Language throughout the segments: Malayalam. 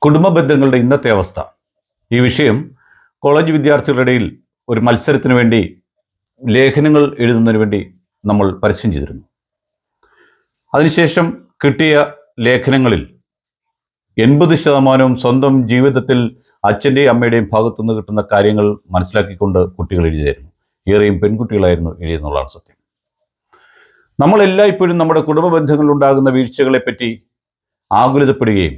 കുടുംബ ബന്ധങ്ങളുടെ ഇന്നത്തെ അവസ്ഥ. ഈ വിഷയം കോളേജ് വിദ്യാർത്ഥികളുടെ ഇടയിൽ ഒരു മത്സരത്തിന് വേണ്ടി ലേഖനങ്ങൾ എഴുതുന്നതിന് വേണ്ടി നമ്മൾ പരസ്യം ചെയ്തിരുന്നു. അതിനുശേഷം കിട്ടിയ ലേഖനങ്ങളിൽ 80% സ്വന്തം ജീവിതത്തിൽ അച്ഛൻ്റെയും അമ്മയുടെയും ഭാഗത്തുനിന്ന് കിട്ടുന്ന കാര്യങ്ങൾ മനസ്സിലാക്കിക്കൊണ്ട് കുട്ടികൾ എഴുതിയായിരുന്നു. ഏറെയും പെൺകുട്ടികളായിരുന്നു എഴുതിയെന്നുള്ളതാണ് സത്യം. നമ്മളെല്ലായ്പ്പോഴും നമ്മുടെ കുടുംബ ബന്ധങ്ങളിലുണ്ടാകുന്ന വീഴ്ചകളെപ്പറ്റി ആകുലതപ്പെടുകയും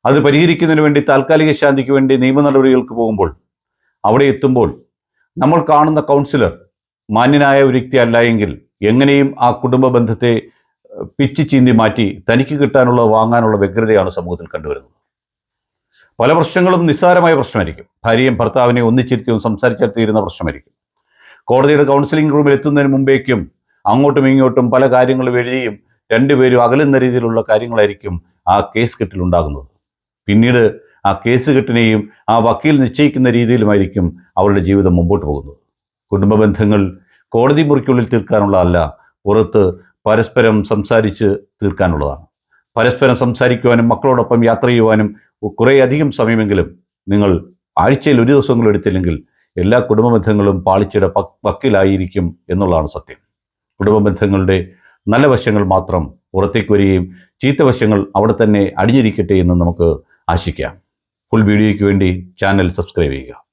അത് പരിഹരിക്കുന്നതിന് വേണ്ടി താൽക്കാലിക ശാന്തിക്ക് വേണ്ടി നിയമ നടപടികൾക്ക് പോകുമ്പോൾ അവിടെ എത്തുമ്പോൾ നമ്മൾ കാണുന്ന കൗൺസിലർ മാന്യനായ ഒരു വ്യക്തി അല്ല എങ്കിൽ എങ്ങനെയും ആ കുടുംബ ബന്ധത്തെ പിച്ചി ചീന്തി മാറ്റി തനിക്ക് കിട്ടാനുള്ള വാങ്ങാനുള്ള വ്യഗ്രതയാണ് സമൂഹത്തിൽ കണ്ടുവരുന്നത്. പല പ്രശ്നങ്ങളും നിസ്സാരമായ പ്രശ്നമായിരിക്കും. ഭാര്യയും ഭർത്താവിനെ ഒന്നിച്ചിരുത്തിയും സംസാരിച്ചാൽ തീരുന്ന പ്രശ്നമായിരിക്കും. കോടതിയുടെ കൗൺസിലിംഗ് റൂമിൽ എത്തുന്നതിന് മുമ്പേക്കും അങ്ങോട്ടും ഇങ്ങോട്ടും പല കാര്യങ്ങളും എഴുതിയും രണ്ടുപേരും അകലുന്ന രീതിയിലുള്ള കാര്യങ്ങളായിരിക്കും ആ കേസ് കെട്ടിലുണ്ടാകുന്നത്. പിന്നീട് ആ കേസ് കെട്ടിനെയും ആ വക്കീൽ നിശ്ചയിക്കുന്ന രീതിയിലുമായിരിക്കും അവരുടെ ജീവിതം മുമ്പോട്ട് പോകുന്നത്. കുടുംബ ബന്ധങ്ങൾ കോടതി മുറിക്കുള്ളിൽ തീർക്കാനുള്ളതല്ല, പുറത്ത് പരസ്പരം സംസാരിച്ച് തീർക്കാനുള്ളതാണ്. പരസ്പരം സംസാരിക്കുവാനും മക്കളോടൊപ്പം യാത്ര ചെയ്യുവാനും കുറേയധികം സമയമെങ്കിലും നിങ്ങൾ ആഴ്ചയിൽ ഒരു ദിവസങ്ങളും എടുത്തില്ലെങ്കിൽ എല്ലാ കുടുംബ ബന്ധങ്ങളും പാളിച്ചയുടെ വക്കിലായിരിക്കും എന്നുള്ളതാണ് സത്യം. കുടുംബ ബന്ധങ്ങളുടെ നല്ല വശങ്ങൾ മാത്രം പുറത്തേക്ക് വരികയും ചീത്ത വശങ്ങൾ അവിടെ തന്നെ അടിഞ്ഞിരിക്കട്ടെ എന്ന് നമുക്ക് ആശിക്കാം. ഫുൾ വീഡിയോയ്ക്ക് വേണ്ടി ചാനൽ സബ്സ്ക്രൈബ് ചെയ്യുക.